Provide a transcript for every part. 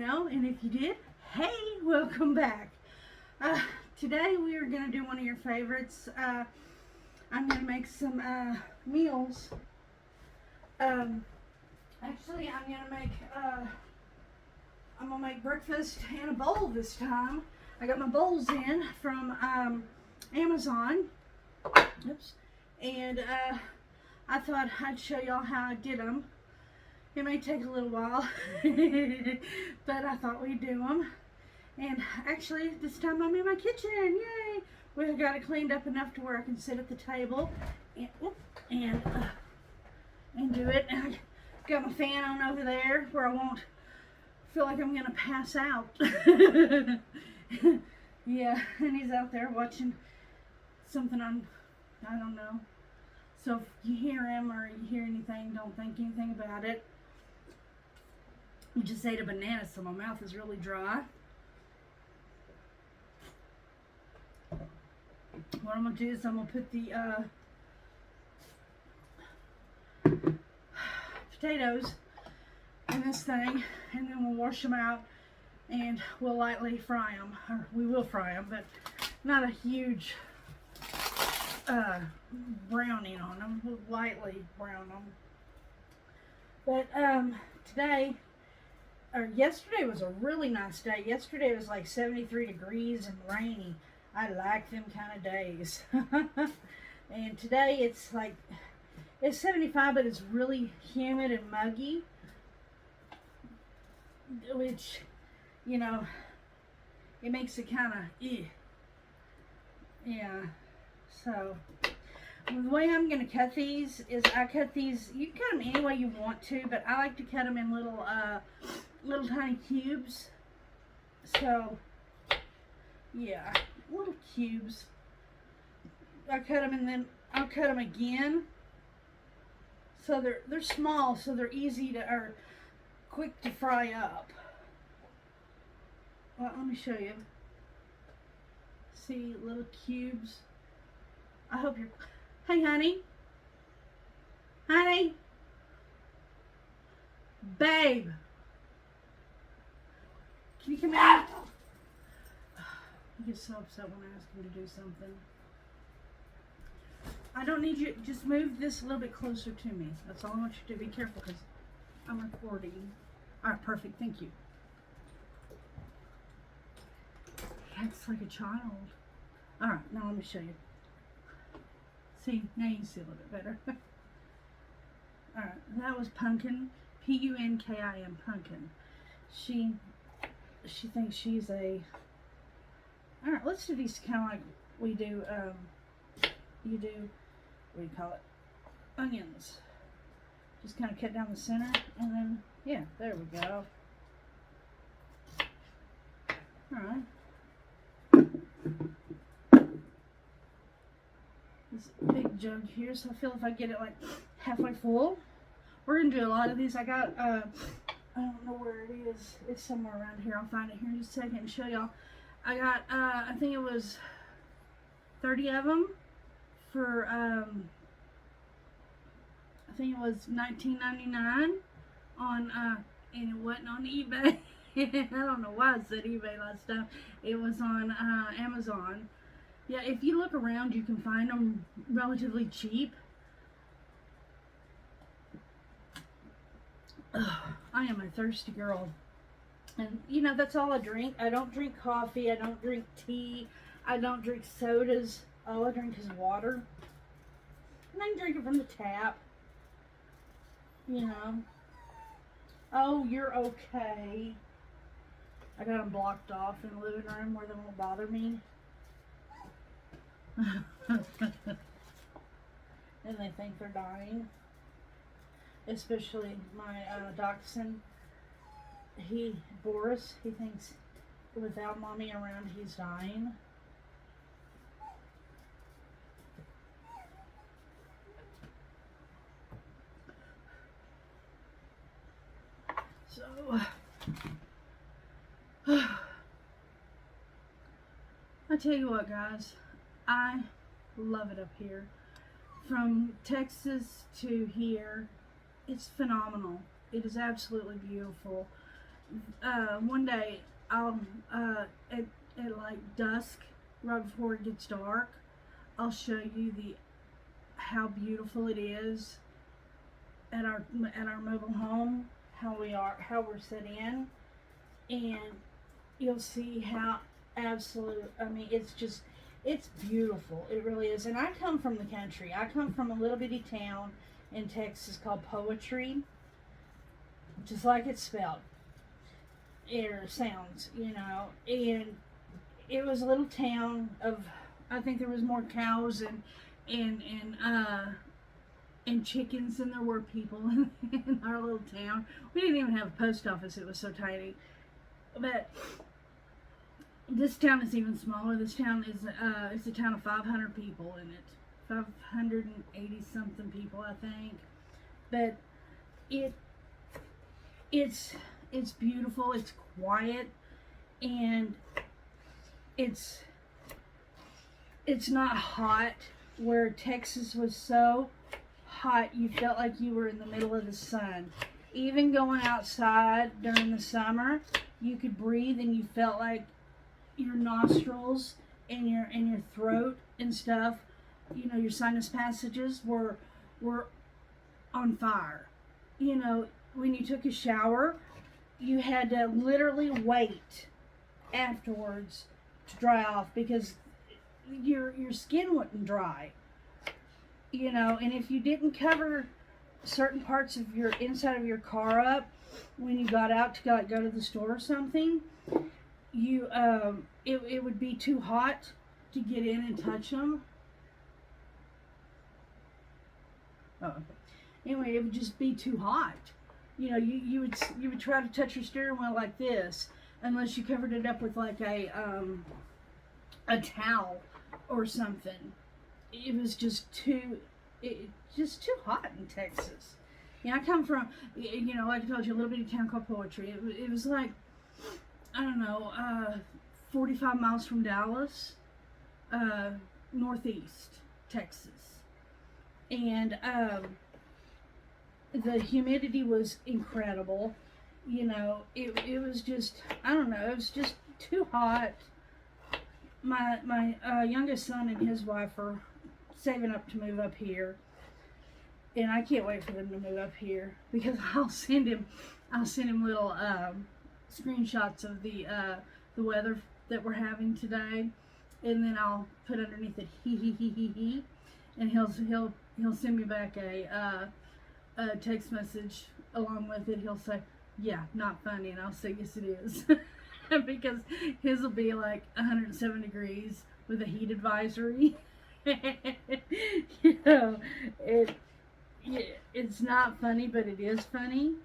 channel, and if you did, hey, welcome back. Today we are going to do one of your favorites. I'm going to make some meals. Actually, I'm going to make breakfast in a bowl this time. I got my bowls in from Amazon. Oops. And I thought I'd show y'all how I did them. It may take a little while, but I thought we'd do them. And actually, this time I'm in my kitchen. Yay! We got it cleaned up enough to where I can sit at the table and do it. And I got my fan on over there where I won't feel like I'm gonna pass out. Yeah, and he's out there watching something on, I don't know. So if you hear him or you hear anything, don't think anything about it. We just ate a banana, so my mouth is really dry. What I'm going to do is I'm going to put the potatoes in this thing, and then we'll wash them out, and we'll lightly fry them. Or we will fry them, but not a huge browning on them. We'll lightly brown them. But today, or yesterday was a really nice day. Yesterday was like 73 degrees and rainy. I like them kind of days. And today it's like, it's 75, but it's really humid and muggy. Which, you know, it makes it kind of, yeah. So, the way I'm going to cut these is I cut these, you can cut them any way you want to, but I like to cut them in little tiny cubes. So, yeah, little cubes. I cut them and then I'll cut them again. So they're small, so they're easy to, or quick to fry up. Well, let me show you. See, little cubes. I hope you're, hey honey. Honey. Babe. Can you come in? He gets so upset when I ask him to do something. I don't need you, just move this a little bit closer to me. That's all I want you to do. Be careful because I'm recording. Alright, perfect, thank you. He acts like a child. Alright, now let me show you. See, now you can see a little bit better. Alright, that was Pumpkin. P-U-N-K-I-N, Pumpkin. She thinks she's a... Alright, let's do these kind of like we do, you do, what do you call it? Onions. Just kind of cut down the center, and then, yeah, there we go. Alright. This big jug here, so I feel if I get it like halfway full, we're going to do a lot of these. I got, I don't know where it is. It's somewhere around here. I'll find it here in just a second and show y'all. I got, I think it was 30 of them for, I think it was $19.99 on, and it wasn't on eBay. I don't know why I said eBay last time. It was on Amazon. Yeah, if you look around, you can find them relatively cheap. Ugh, I am a thirsty girl. And, you know, that's all I drink. I don't drink coffee. I don't drink tea. I don't drink sodas. All I drink is water. And I can drink it from the tap. You know. Oh, you're okay. I got them blocked off in the living room where they won't bother me. And they think they're dying. Especially my dachshund. Boris, he thinks without mommy around he's dying. So, I tell you what, guys, I love it up here. From Texas to here, it's phenomenal. It is absolutely beautiful. one day I'll at like dusk, right before it gets dark, I'll show you the how beautiful it is at our mobile home, how we're set in, and you'll see how absolute. I mean, it's beautiful. It really is. And I come from the country. I come from a little bitty town in Texas called Poetry, just like it's spelled. Or sounds, and it was a little town of, I think there was more cows and and uh and chickens than there were people in our little town. We didn't even have a post office, it was so tiny. But this town is even smaller. This town is it's a town of 500 people in it. 580 something people, I think. But it it's beautiful, it's quiet, and it's not hot, where Texas was so hot you felt like you were in the middle of the sun. Even going outside during the summer, you could breathe and you felt like your nostrils and your throat and stuff, your sinus passages were on fire. When you took a shower, you had to literally wait afterwards to dry off, because your skin wouldn't dry. And if you didn't cover certain parts of your inside of your car up when you got out to go to the store or something, you it would be too hot to get in and touch them. Anyway, it would just be too hot. You would try to touch your steering wheel like this, unless you covered it up with like a towel or something. It was just too hot in Texas. I come from, like I told you, a little bitty town called Poetry. It was like, I don't know, 45 miles from Dallas, northeast Texas. And the humidity was incredible. It was just, I don't know, it was just too hot. My youngest son and his wife are saving up to move up here, and I can't wait for them to move up here, because I'll send him little screenshots of the weather that we're having today, and then I'll put underneath it he, and he'll send me back a text message along with it. He'll say, "Yeah, not funny," and I'll say, "Yes, it is." Because his will be like 107 degrees with a heat advisory. It's not funny, but it is funny.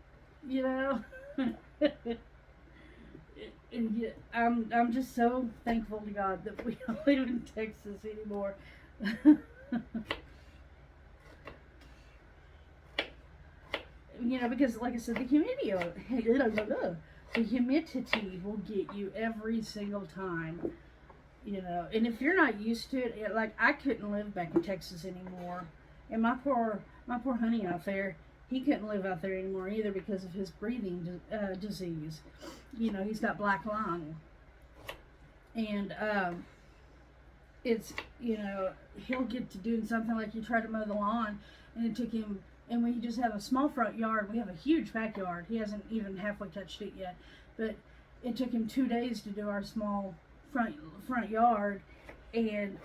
I'm just so thankful to God that we don't live in Texas anymore. Because like I said, the humidity will get you every single time. And if you're not used to it, like I couldn't live back in Texas anymore. And my poor honey out there, he couldn't live out there anymore either, because of his breathing disease. He's got black lung. And it's, he'll get to doing something like you try to mow the lawn, and it took him, and we just have a small front yard. We have a huge backyard. He hasn't even halfway touched it yet. But it took him 2 days to do our small front yard, and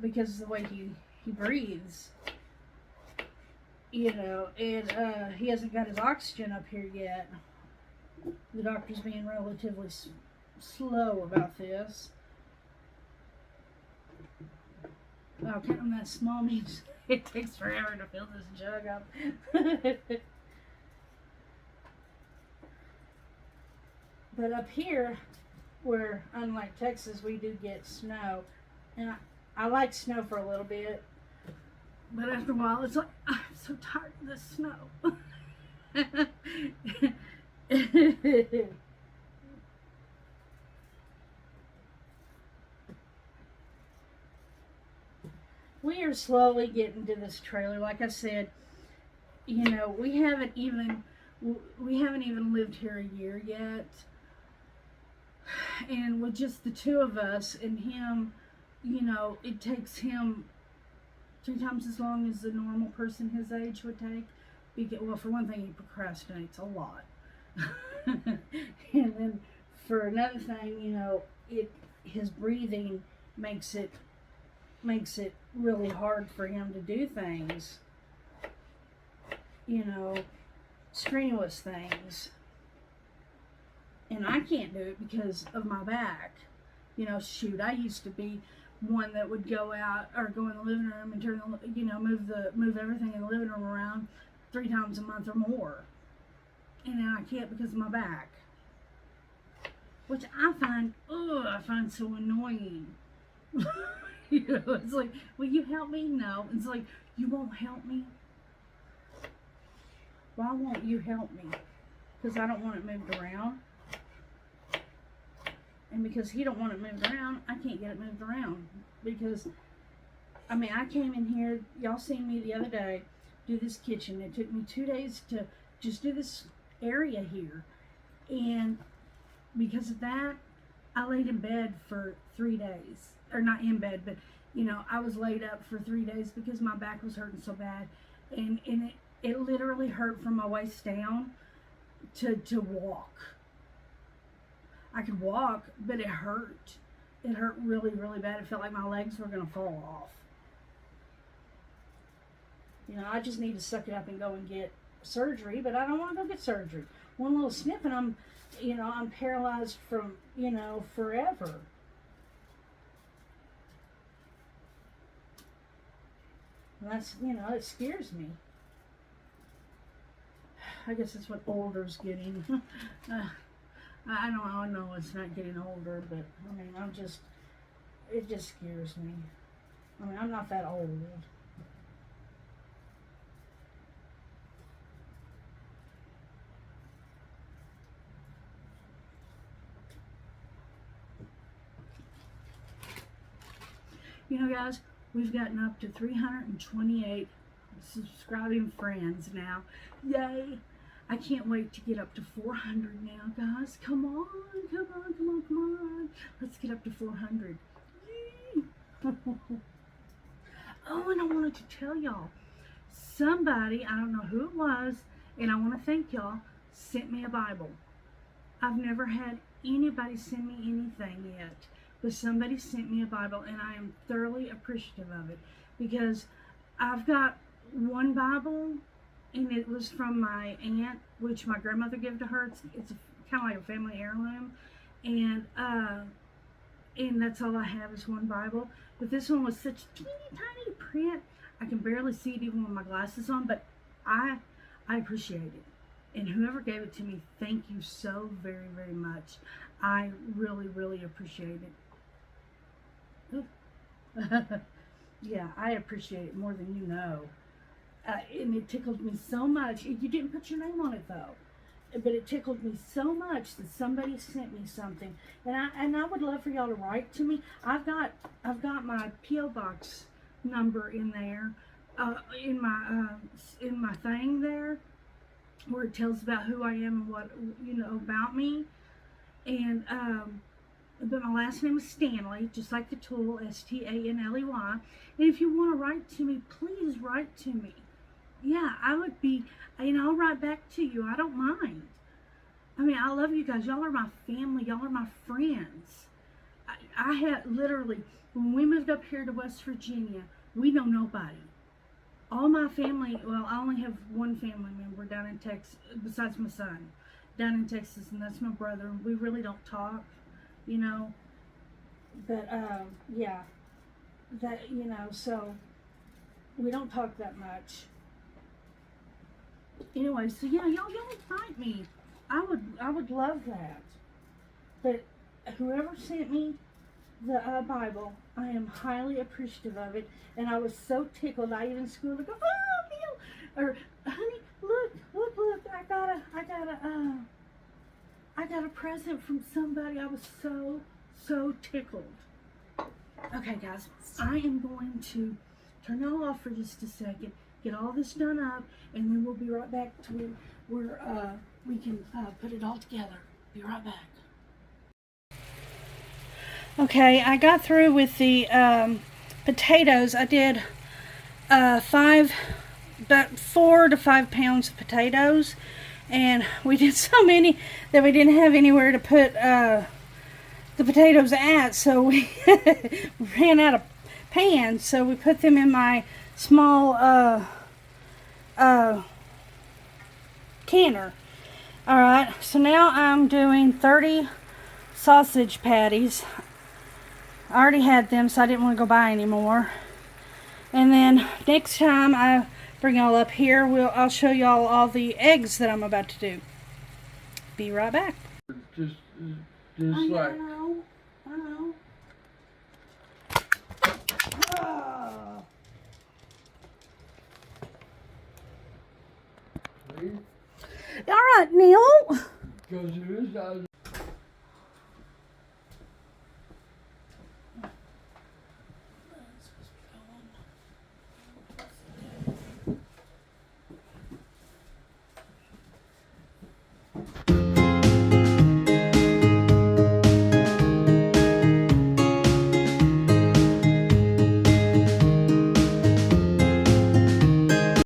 because of the way he breathes, and he hasn't got his oxygen up here yet. The doctor's being relatively slow about this. Oh, counting that small means it takes forever to fill this jug up. But up here, where unlike Texas, we do get snow, and I like snow for a little bit, but after a while, it's like, I'm so tired of this snow. We are slowly getting to this trailer. Like I said, we haven't even we haven't even lived here a year yet. And with just the two of us and him, you know, it takes him 3 times as long as a normal person his age would take. Well, for one thing, he procrastinates a lot. And then for another thing, you know, his breathing makes it really hard for him to do things, you know, strenuous things. And I can't do it because of my back. You know, shoot, I used to be one that would go out or go in the living room and move everything in the living room around 3 times a month or more. And now I can't because of my back. Which I find so annoying. You know, it's like, will you help me? No. It's like, you won't help me? Why won't you help me? Because I don't want it moved around. And because he don't want it moved around, I can't get it moved around. Because, I mean, I came in here, y'all seen me the other day do this kitchen. It took me 2 days to just do this area here. And because of that, I laid in bed for 3 days. Or not in bed, but, you know, I was laid up for 3 days because my back was hurting so bad. And it literally hurt from my waist down to walk. I could walk, but it hurt. It hurt really, really bad. It felt like my legs were going to fall off. You know, I just need to suck it up and go and get surgery, but I don't want to go get surgery. One little snip and I'm paralyzed from, you know, forever. And that's, you know, it scares me. I guess that's what older's getting. I don't know it's not getting older, but I mean, it just scares me. I mean, I'm not that old. You know, guys, we've gotten up to 328 subscribing friends now. Yay! I can't wait to get up to 400 now, guys. Come on. Let's get up to 400. Yay! Oh, and I wanted to tell y'all, somebody, I don't know who it was, and I want to thank y'all, sent me a Bible. I've never had anybody send me anything yet, but somebody sent me a Bible, and I am thoroughly appreciative of it, because I've got one Bible, and it was from my aunt, which my grandmother gave to her. It's kind of like a family heirloom, and that's all I have is one Bible. But this one was such teeny tiny print, I can barely see it even with my glasses on. But I appreciate it, and whoever gave it to me, thank you so very, very much. I really, really appreciate it. Yeah, I appreciate it more than you know. And it tickled me so much. You didn't put your name on it though, but it tickled me so much that somebody sent me something. And I would love for y'all to write to me. I've got my P.O. box number in there, in my thing there, where it tells about who I am and what, you know, about me. And but my last name is Stanley, just like the tool, Stanley. And if you want to write to me, please write to me. Yeah, I would be, you know, I'll write back to you. I don't mind. I mean, I love you guys. Y'all are my family. Y'all are my friends. I had literally, when we moved up here to West Virginia, we know nobody. All my family, well, I only have one family member down in Texas, besides my son, down in Texas, and that's my brother. We really don't talk, you know. But, yeah, that, you know, so we don't talk that much. Anyway, so yeah, y'all invite me. I would love that. But whoever sent me the Bible, I am highly appreciative of it, and I was so tickled. I even schooled to go, oh, Neil, or honey, look, I got a present from somebody. I was so tickled. Okay, guys, I am going to turn y'all off for just a second, get all this done up, and then we'll be right back to where we can put it all together. Be right back. Okay, I got through with the potatoes. I did about 4 to 5 pounds of potatoes, and we did so many that we didn't have anywhere to put the potatoes at, so we ran out of pans, so we put them in my small canner. Alright, so now I'm doing 30 sausage patties. I already had them, so I didn't want to go buy any more. And then next time I bring y'all up here, I'll show y'all all the eggs that I'm about to do. Be right back. Just I like. know. All right, Neil. Goes to his house.